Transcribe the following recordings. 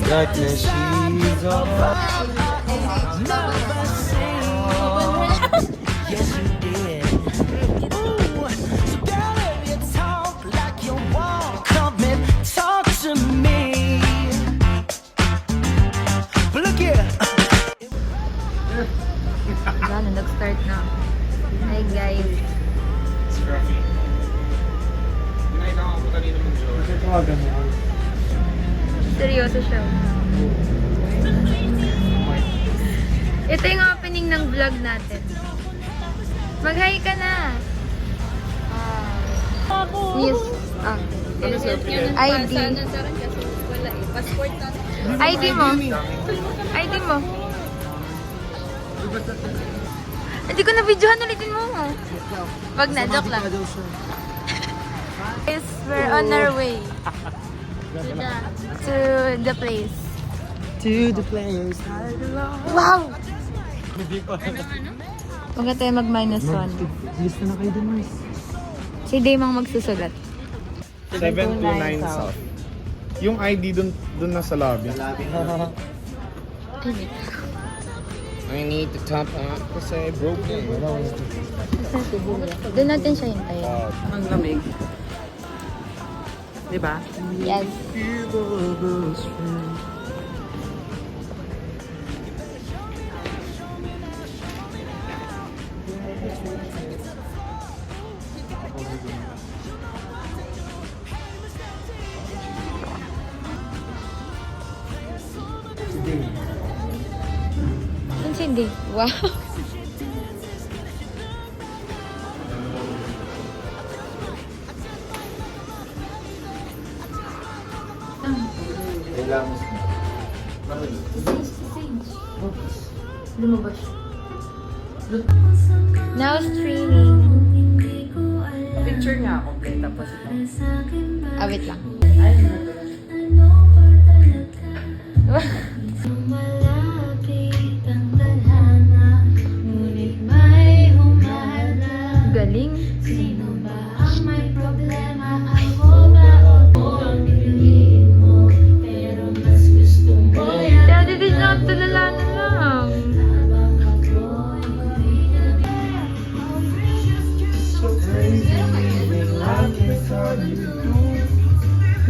Darkness, she's on fire. Yes, you did. Ooh, so girl, if you talk like you want, come and talk to me. But look here. Ano, nag-start na. Hi guys. Scruffy. Nakita ko po kanina mong joke. Kasi tawagan mo. Seryoso siya. Ito yung opening ng vlog natin. Mag-hi ka na. Yes. ID. ID mo. ID mo. Hindi ko na-videohan, ulitin mo. Wag na, joke lang. Yes, we're on our way to the place. To the place. Wow! Hindi pa. Huwag tayo mag-minus 1. Lista na kayo dun, Mars. Si Damang magsusulat. 729 South. Yung ID dun na sa lobby. I need to top up kasi broken. Doon natin siya hintayin. Ang lamig. Diba? Yes. Hindi. Wow. Lumabas. Now streaming. Picture niya ako, play tapos ito. Wait lang. Galing. Sino ba ang may problema? Ako ba o ang pipiliin mo? Pero mas gusto mo yan. Daddy, di na tulala na lang.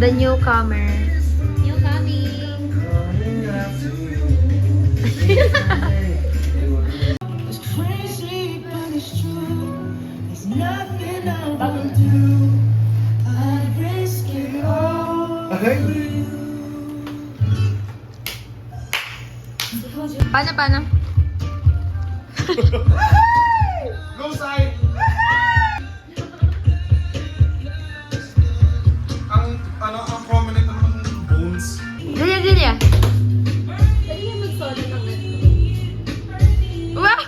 The newcomer. You coming. It's crazy, but it's true. There's nothing I won't do. I'd risk it all for you. Paano? Go side! Ang prominent naman ng bones. Ganyan. Wow!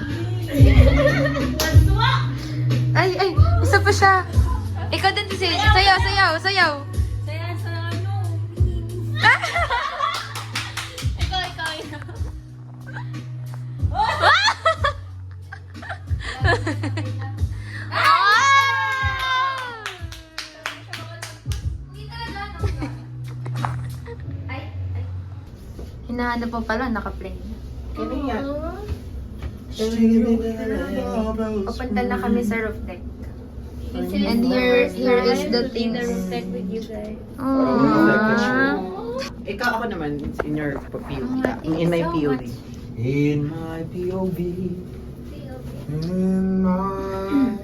Ay, isa pa siya. Ikaw din si sayaw. Saya sa ano? Ikaw. Hinahanap mo pala, naka-play. Papunta na kami sa roof deck. And here is the thing. With you guys. Ikaw ako naman, in your POV. In my POV. In my POV. In my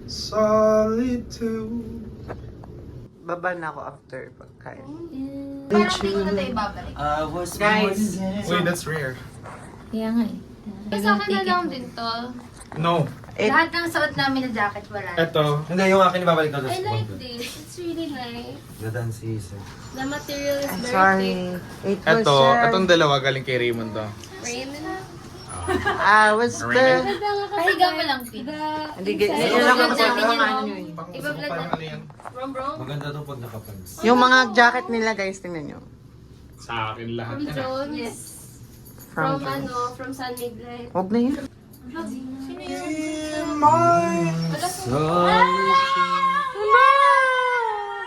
solitude. Baba na ako after pagkain. Parang hindi ko na tayo babalik. I was Guys. Wait, that's rare. Kaya nga eh. Sa akin na lang din to. No. Lahat ng suot namin na jacket wala. Eto. Hindi, yung akin ibabalik ko I like this. It's really nice. Gadan season. The material is very thick. Sorry. It was Eto, etong dalawa galing kay Raymond to. Raymond. I was the... Pahiga mo lang, Pete. Hindi, Inside. yun lang ako sa Namin yun, mga no? ano yun. Iba-vlog na. Ano yan? Bro. Maganda to pag nakapans. Yung mga jacket nila guys, tingnan nyo. Sa akin lahat From yan. Jones. Yes. From from San Miguel. Huwag na yun. Sino yun? In my solitude.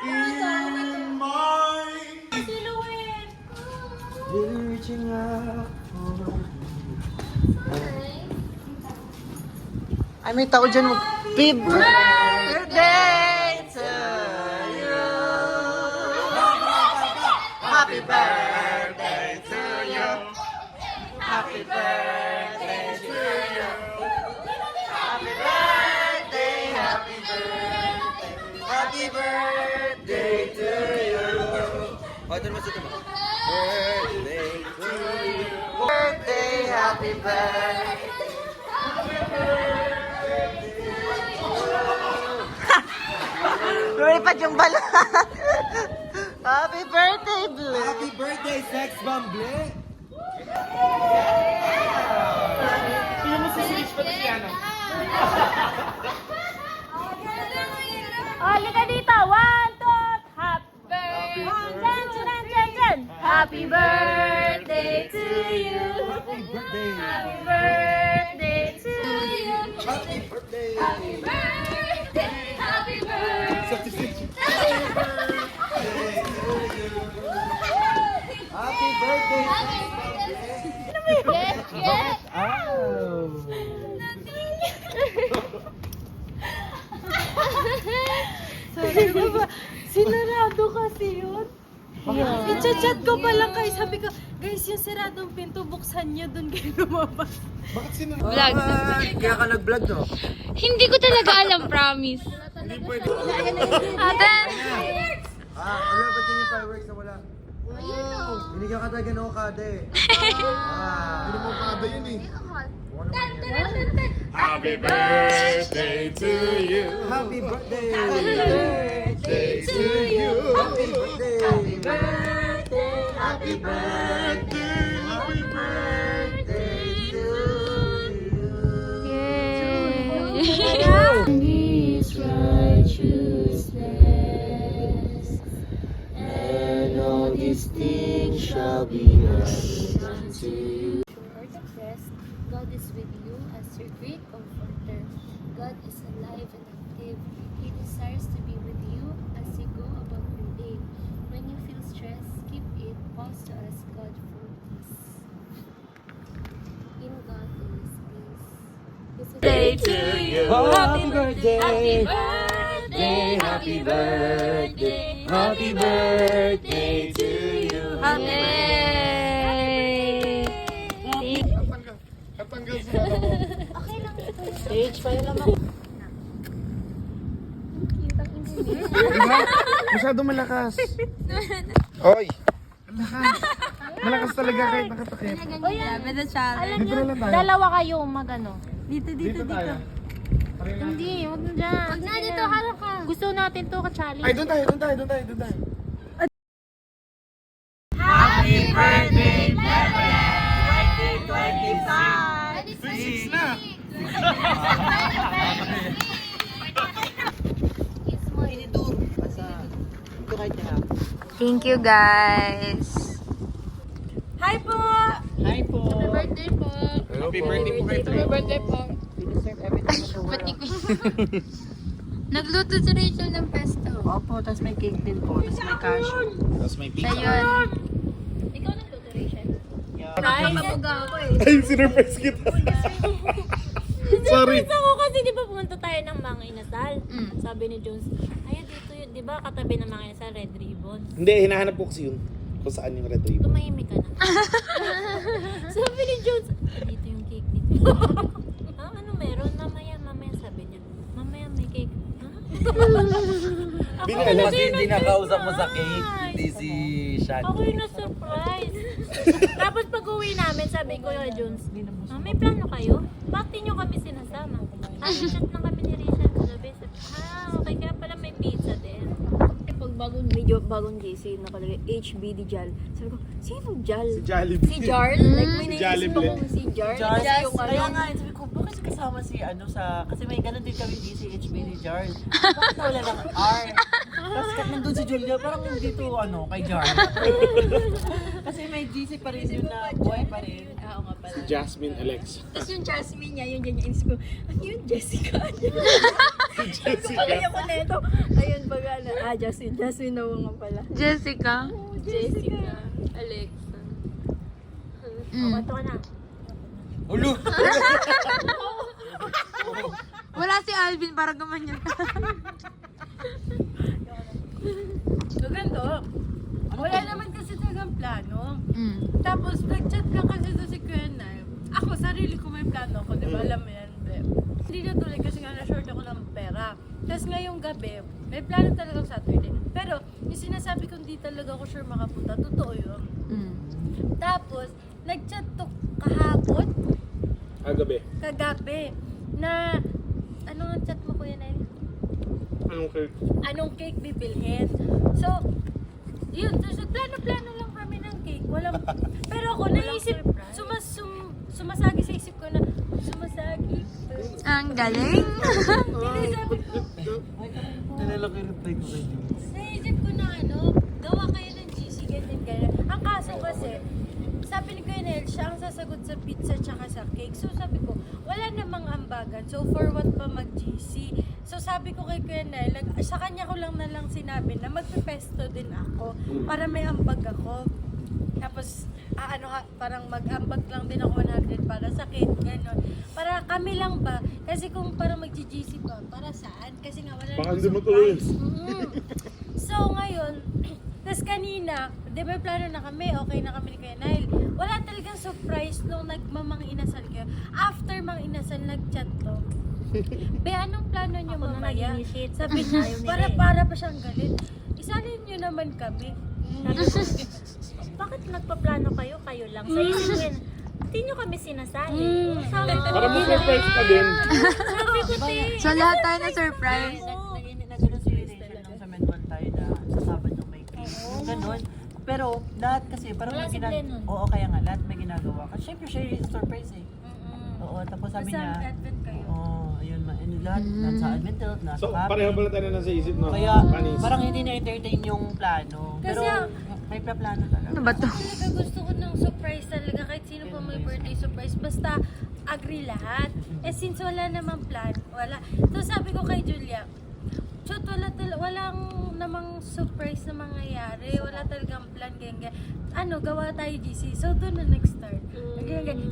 In my Silhouette. reaching out for you. Ay, may tao dyan. Happy birthday to you. Happy birthday to you. Happy birthday to you. Happy birthday, happy birthday. Happy birthday to you. Oh, ito naman sa ito. Birthday to you. Birthday, happy birthday. Lumipad yung bala. Happy birthday, Blue. Happy birthday, Sex Bomb, Blue. Tingnan mo si Switch pa si ano. Oh, liga dito. 1, 2, happy birthday. Happy birthday to you. Happy birthday. Happy birthday to you. Happy birthday. Happy birthday. Happy birthday. Happy birthday. Yes, yes. Oh. Sabi ko ba, sinarado kasi yun. I-chat ko pa lang kayo. Sabi ko, guys, yung siradong pinto, buksan niyo dun kayo lumabas. Bakit sino? Vlog. Kaya ka nag-vlog, no? Hindi ko talaga alam, promise. Hindi pwede. Ate! Ano ba din yung fireworks na wala? Binigyan ka talaga ng okada eh. Hindi mo kada yun eh. Ano naman yan? Happy birthday to you. Happy birthday! Birthday to you. Happy birthday! Happy birthday. Happy birthday! Happy birthday to you! His righteousness, And all these things shall be added unto you. Or depressed, God is with you as your great comforter. God is alive and active. He desires to be with you as you go about your day. When you feel stressed, keep it. Pause to ask God for peace. In God there is peace. This is Day to you. Happy birthday! Happy birthday. Happy birthday! Happy birthday to you! Yay! Katanggal sa ano mo. Stage pa lang ako. Diba? Masyado malakas. Oy! Malakas. Malakas talaga kahit nakatakip. Alam Dito niyo, na lang tayo. dalawa kayo magano. Dito, Dito tayo. Hindi, wag na dyan. Wag na dito, harap ka. Gusto natin to, ka-challenge. Ay, doon tayo. Happy birthday, Six na. Thank you, guys. Hi po! birthday po. Happy birthday po kay Trey. Birthday po. Nagluto si Rachel ng pesto. Opo, tapos may cake din po. Tapos may cashew. Tapos may pizza. Ayun. Ikaw nagluto, Rachel? Ay, sinurprise kita. Sorry. Ako kasi di ba pumunta tayo ng Mga Inasal? Sabi ni Jones, ayun dito yun, di ba katabi ng Mga Inasal, Red Ribbon. Hindi, hinahanap ko kasi yun. Kung saan yung red ribbon. Tumahimik ka na. Sabi ni Jones, dito yung cake dito. Ano meron? Mamaya sabi niya. Mamaya may cake. Hindi na alam. Kasi hindi nakausap mo sa cake, hindi si Shad. Ako yung na-surprise. Tapos pag uwi namin, sabi ko kay Jones, may plano kayo? Bakit nyo kami sinasama? Chat lang kami ni Rachel kagabi. Okay, kaya pala may pizza din. Pag bagong JC, nakalagay HBD Jal. Sabi ko, sino Jal? Si Jollibee. Si Jarl? Like may Si naisip Jollibee. akong si Jarl. Jars, Yung kaya ano. nga, sabi ko, bakit kasama si ano sa, kasi may ganun din kami DCHB ni Jars. Bakit wala ng R? Tapos nandun si Julia, parang hindi to ano, kay Jars. Kasi may GC pa rin yun na buhay pa rin. Oo nga pala. Si Jasmine Alexa. Tapos yung Jasmine niya, yun dyan yung inisip ko, ano yun, Jessica? Jessica. Pagay ako na ito. Ayun, baga na, Jasmine na nga pala. Jessica. Jessica. Alexa. Bato ka na. Ulo! Wala si Alvin para gumanyan. So, ganito. Wala naman kasi talagang plano. Mm. Tapos, nag-chat lang kasi to si Kuya Nay. Ako, sarili ko may plano ko, di ba? Alam mo yan, be. Hindi na tuloy kasi nga na-short ako ng pera. Tapos ngayong gabi, may plano talagang Saturday. Pero, yung sinasabi kong di talaga ako sure makapunta, totoo yun. Mm. Tapos, nag-chat to kahapon, Kagabi. kagabi, na, anong chat mo, Kuya Nay? Anong cake? Anong cake bibilhin. So, yun, so plano-plano lang kami ng cake. Walang, pero ako naisip, sumasagi sa isip ko na, sumasagi. Ang galing. Hindi, sabi ko, Nilalaki yung reply ko kay Jules. naisip ko na gawa kayo ng GC, ganyan. Ang kaso kasi, sabi ni Kuya Nel, siya ang sasagot sa pizza tsaka sa cake. So sabi ko, wala namang ambagan. So for what pa mag-GC? So sabi ko kay Kuya Nel, sa kanya ko lang sinabi na magpe-pesto din ako para may ambag ako. Tapos, parang mag-ambag lang din ako 100 para sa cake, gano'n. Para kami lang ba? Kasi kung parang mag-GC pa, para saan? Kasi nga wala Baka namang hindi mo tuloy. So ngayon, tas kanina, di ba plano na kami, okay na kami ni Kuya Nile. Wala talagang surprise nung nagmamang inasal kayo. After mang inasal, nag-chat to. Be, anong plano nyo Ako na mamaya? nag-initiate. Sabi niya, Ayaw nila para pa siyang galit. Isalin nyo naman kami. Bakit nagpaplano kayo? Kayo lang. Sa isip ko yun, hindi nyo kami sinasali. Sabi ko, Para mo surprise ka din. sabi ko, te. So lahat tayo na surprise. Nagkaroon si relation nung sa Medwan tayo na sa Sabado may cake. Ganon. Pero lahat kasi parang Wala may si Glenn nun. Oo, kaya nga lahat may ginagawa. Kasi syempre siya yung surprise eh. Oo, tapos sabi Basta niya, advent kayo. ayun, and lahat, nasa Adventel, nasa So, Happy. pareho pala tayo nasa isip, no? Kaya Panis. parang hindi na-entertain yung plano. Pero may plano talaga. Ano ba to? Talaga gusto ko ng surprise talaga kahit sino pa may birthday surprise basta agree lahat. Eh since wala namang plan, wala. So sabi ko kay Julia, Chot, walang namang surprise na mangyayari. Wala talagang plan, ganyan. Gawa tayo GC. So doon na nag-start.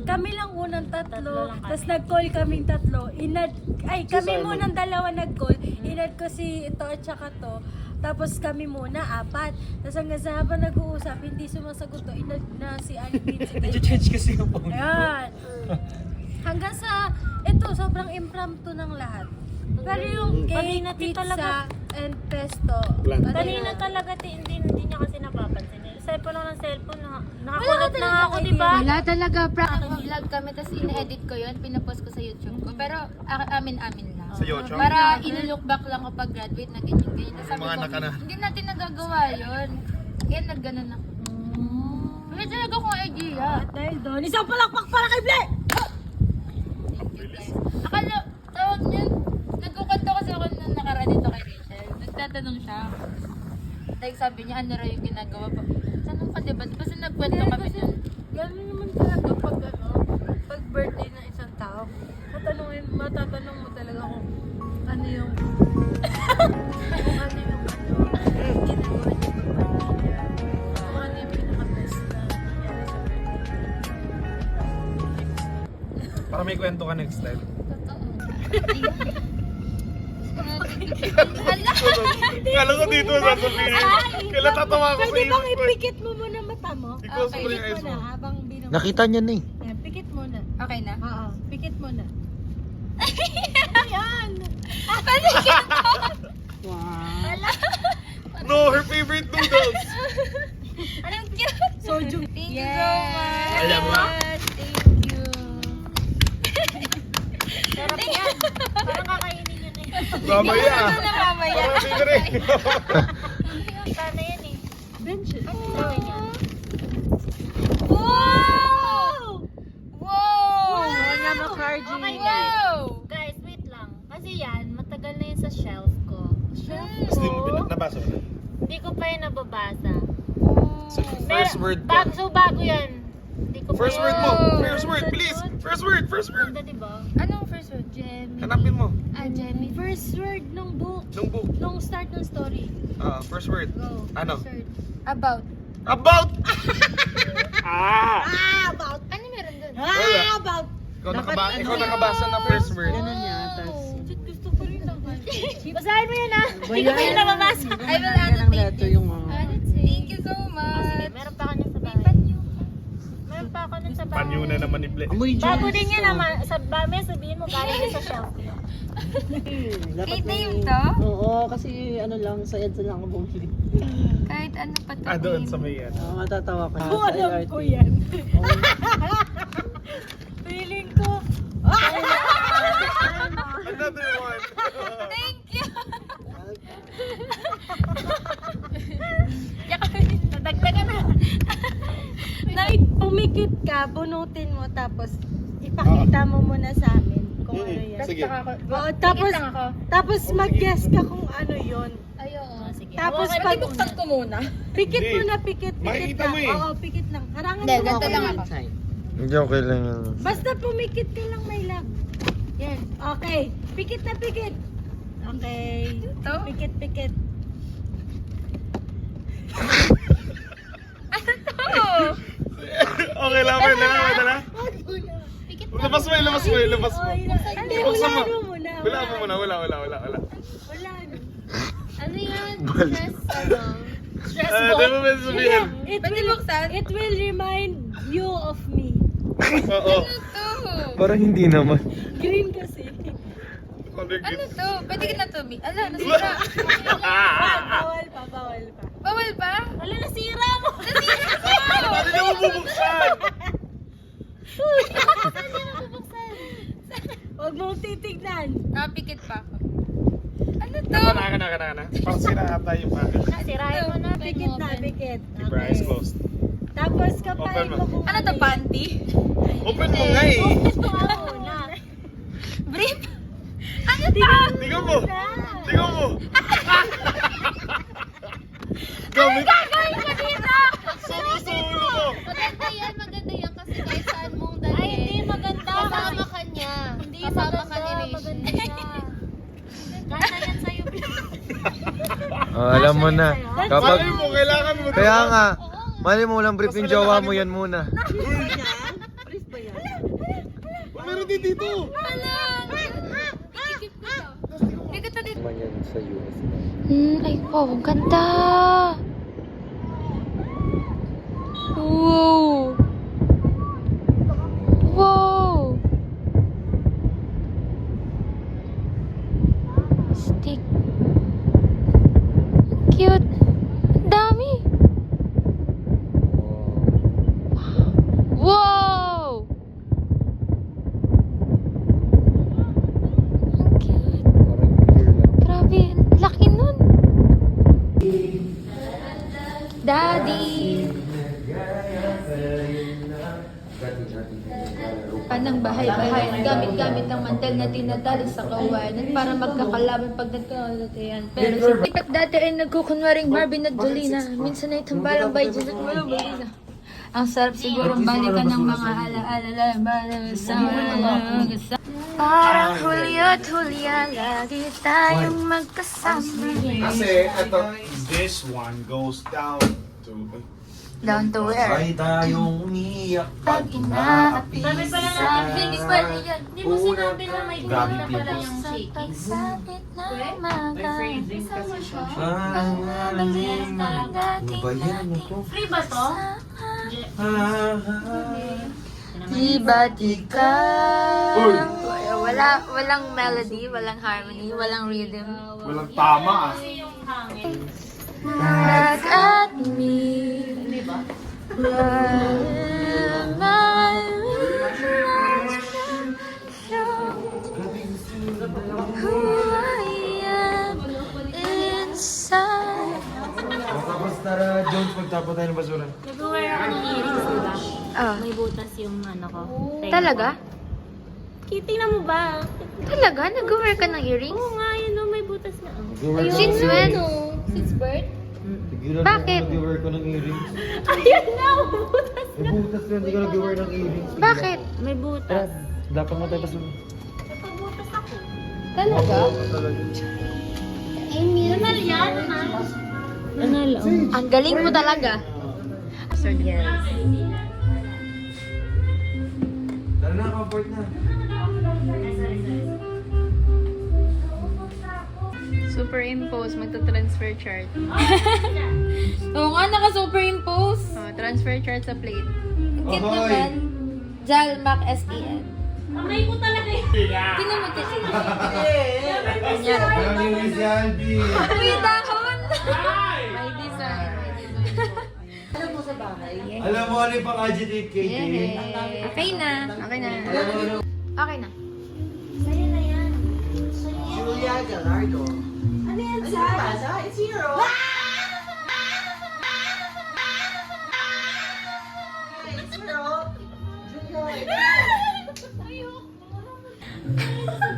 Kami lang unang tatlo, lang kami. tapos nag-call kaming tatlo. Kami Simon. munang dalawa nag-call. Inad ko si ito at saka to. Tapos kami muna, 4. Tapos hanggang sa habang nag-uusap, hindi sumasagot to. Inad na si Alvin. Nag-change kasi yung phone. Ayan. Hanggang sa, ito, sobrang impromptu ng lahat. Pero yung cake, Kanina, pizza, talaga. and pesto. Plan. Kanina talaga, hindi niya kasi napapansin. Cellphone lang ng cellphone. Wala Nakakulat ka na talaga ako, idea. di ba? Wala talaga. Vlog kami, tapos ina-edit ko yun, pinapost ko sa YouTube ko. Pero amin-amin lang. Sa YouTube? Para inilook back lang ko pag graduate na ganyan-ganyan. Tapos sabi Mga ko, anak ka na. hindi natin nagagawa yun. Kaya nagganon ako. May talaga akong idea. At dahil doon, isang palakpak para kay Blake! Akala, tawag niyan, nagkukanta kasi ako nung nakaraan dito kay Rachel. Nagtatanong siya. Like sabi niya, ano raw yung ginagawa pa. Tanong ka diba? Basta nagkwento kami nun. Gano'n naman talaga pag birthday ng isang tao. Matatanong mo talaga kung ano yung ginagawa niya pag birthday niya. Kung ano yung pinaka-best na nangyari sa birthday. Para may kwento ka next time. Kala ko dito sasabihin. Kailan tatawa ako sa Pwede bang isip ko. ipikit mo muna mata mo? Ikaw sa Pikit eyes mo na mo. habang binong. Nakita niya na eh. Yan, pikit mo na. Okay na? Oo, pikit mo na. Ayan! No, her favorite noodles. Anong cute? Soju. Thank you so much. Alam mo. Thank you. Sarap yan. Parang kakainin yun eh. Mamaya. Mamaya. Parang hindi rin. Sana yan eh. Benches. Gawin yan. Wow! Wow! Wala mo, Cargy. Okay guys. Wow! Guys, wait lang. Kasi yan, matagal na yun sa shelf ko. Hindi mo nabasa mo na. Hindi ko pa yun nababasa. So, first word ka. Bago yan. Hindi ko First pa word yun. mo. First word, please. First word. Ganda, diba? Anong first word? Gemmy. Hanapin mo. Gemmy. First word ng book. Nung book. Nung start ng story. First word. Go. Ano? First word. About. About! Ah! About. Ano ikaw nakabasa na first word. Ganun niya, tapos... Gusto ko rin ng Basahin mo yan ah. Hindi ko pa yun nababasa. I will Yan ang annotate letter this. yung... Thank you so much. Sige, meron pa ako nun sa bahay. Meron pa ako nun sa bahay. Panyo na naman ni Ble. Amoy Bago din yan naman. Sa bahay, sabihin mo galing din sa shelf. Kate na yun to? Oo, kasi ano lang, sa EDSA lang ako bumili. Kahit ano pa to. Doon sa may yan. Oo, matatawa ka. Oo, alam ko yan. Feeling ko. Another one. Thank you. Nadagdagan na. Pumikit ka, bunutin mo, tapos ipakita mo muna sa amin kung ano yan. Sige. Oo, tapos mag-guess ka kung ano yun. Ay, oo. Sige. Tapos Okay, pag buksan ko muna. pikit Hindi. muna, pikit Makikita lang. mo eh. Oo, pikit lang. Harangan Hindi, mo ganito lang ako. Hindi, okay lang yan. Basta pumikit ka lang, my love. Yan. Okay. Pikit na pikit. Okay. Ito? Pikit, pikit. Okay lang, okay na. Pikit Labas mo, labas mo, labas mo. Hindi, Buksan mo. wala mo muna. Wala mo muna, wala. Wala. Ano yan? Stress, ano? Di ba may sabihin? It will remind you of me. Oo. Ito. Parang hindi naman. Green kasi. Ano to? Pwede ka na to, Mi. Ano, nasira. Bawal pa. Bawal ba? Wala, nasira mo. Nasira ko! Paano niya mabubuksan? Saan niya mabubuksan? Huwag mong titignan. Napikit pa ako. Ano to? Kana. Parang sira ata yung package. Nasirahin mo na. Pikit na, pikit. Keep your eyes closed. Tapos kapag Open mo. kung Ano to, panty? Open mo nga eh. Gusto nga muna. Brief? Ano to? Tingnan mo. Tingnan mo. Gamit. Gagawin ko dito! Sa ulo mo. Maganda yan kasi kahit saan mong Ay, dalhin. hindi maganda. Kasama ka niya. Hindi Kasama maganda. ka ni Rishi. Maganda siya. Ganda yan sa'yo. Oh, alam mo na. Kapag... Sabi mo, kailangan mo. Kaya nga, mali mo lang brief yung jowa mo yan muna. Meron din dito. Ikikip ko to. Ikikip ko dito. Naman yan sa US. Ay, wow, ang ganda! Wow! Wow! Stick. Cute! Ang dami! Wow! Ang cute! Parang clear lang. Grabe, ang laki nun! Daddy! Panang bahay-bahay, gamit-gamit ang mantel na tinatali sa kawanan para magkakalaban pag nagkalatayan. Pero si Pipat dati ay nagkukunwaring Marvin at Jolina. Minsan ay tambalang bay dyan at walang balina. Ang sarap sigurong balikan ng mga alaala sa Parang Julio at Julia, lagi tayong magkasama. Kasi ito, this one goes down to... Down to where? Ay tayong umiyak Pag inaapi Sabi pala sa natin, hindi pa yan. Hindi mo sinabi na may gawin na pala yung shaking. pagsapit na umaga. Parang Balik ang dating natin Free ba to? Di ba't ikaw? Walang melody, walang harmony, walang rhythm. Walang tama ah. Yung hangin. Look at me. My reflection shows who I am inside. Tapos tara, Jones, magtapo tayo ng basura. Nag-wear ako ng earrings, diba? Ah, May butas yung ano ko. tenga talaga? ko. Tingnan mo ba? Talaga? Nag-wear ka ng earrings? Oo nga, yun o, may butas na. Since when? Since birth? Bakit? Nag-wear ko ng earrings. Ayun na, butas. May butas na, hindi ko nag-wear ng earrings. Bakit? May butas. Dapat mo tayo basura. Nagpabutas ako. Talaga? Anal yan, anal. Anal, Ang galing mo talaga. Tara na, comfort na. Superimpose, magta-transfer chart. Oo nga, naka-superimpose. Oh, transfer chart sa plate. Ang cute naman. Jalmac SEN. Kamay ko talaga yun. Tingnan mo kasi. Uy, dahon! May design. Alam mo ano yung pang-agitate, Katie? Yay! Okay na. Okay na. Okay na. Sa'yo na yan. Julia Gallardo. Ano yan, Ano Sai? ba? Sa? It's here, oh. It's here, oh. Julia.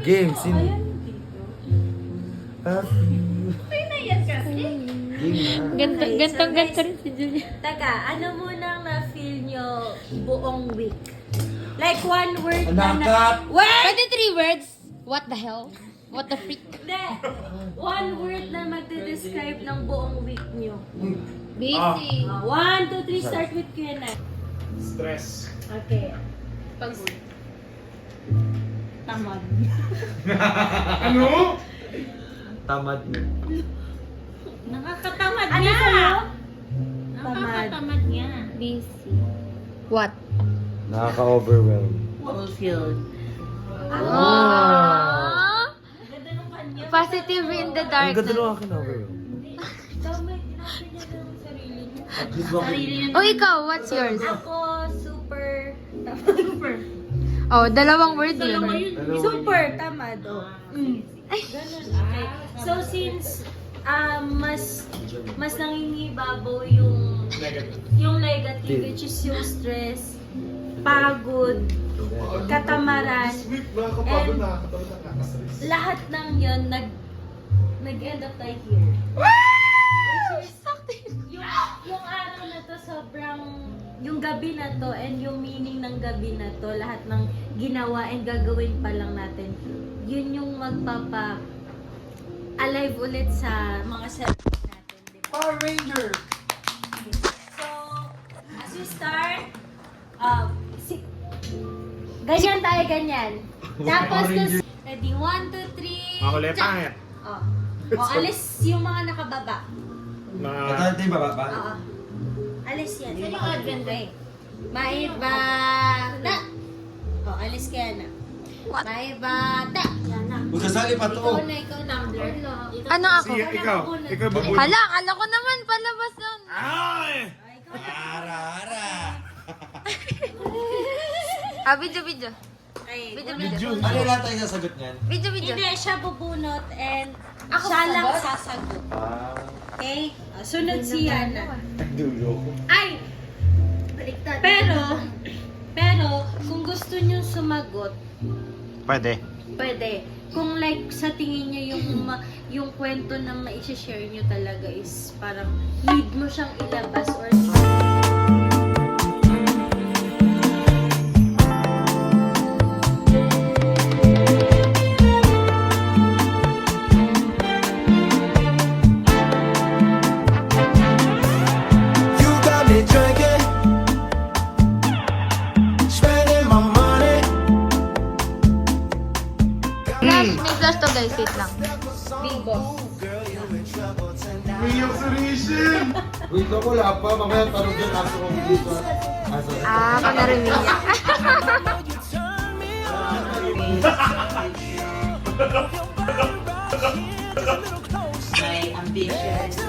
Game, sino? Gantong-ganto rin si Julia. Taka, ano munang na-feel nyo buong week? Like one word Anakat! Wait! Pwede 3 words? What the hell? What the freak? Hindi. One word na magde-describe ng buong week nyo. Busy. 1, 2, 3, start with Kuya na. Stress. Okay. Pagod. Tamad. Ano? Tamad mo. Nakakatamad Ano niya. sa'yo? Nakakatamad niya. Busy. What? Nakaka-overwhelm. Fulfilled. Ah! Positive in the Ang ganda darkness. nung akin overwhelm. At least bakit? Oh, ikaw, what's yours? Ako, super. Oh, dalawang word yun. Super tamad. Oh. Ganun. Okay. So since mas nangingibabaw yung negative, which is yung stress, pagod, katamaran, and lahat ng yun nag-end up tayo here. Which is, yung araw na to sobrang, yung gabi na to and yung meaning ng gabi na to, lahat ng ginawa and gagawin pa lang natin, yun yung magpapa alive ulit sa mga self natin, di ba? Power Ranger! So, as we start, ganyan tayo, ganyan. Tapos, ready, 1, 2, 3. Ako lepangit. Oh. Alis yung mga nakababa. Ito yung baba ba? Oo. Alis yan. Saan yung advent day? Maibata. Oh, alis kaya na. Maibata. Yan na. Magkasali pa to. Ikaw na. Ano ako? Ikaw babuhay. Hala, akala ko naman palabas nun. Ay! Ara! Video. Okay. Video. Ano lahat tayo sasagot niyan? Video. Hindi, siya bubunot and siya lang sasagot. Okay? Sunod si Yana. Dulo. Ay! Baliktad. Pero, kung gusto niyo sumagot, Pwede. pwede. Kung like sa tingin niyo yung kwento na ma-share niyo talaga is parang need mo siyang ilabas or You got me drinking, spending my money. May flash to guys, wait lang. big boss. Umiyak si Rishin! Wait lang, wala pa. Mamaya tanong dyan aso ko dito. Aso. Pag narinig niya. My ambition.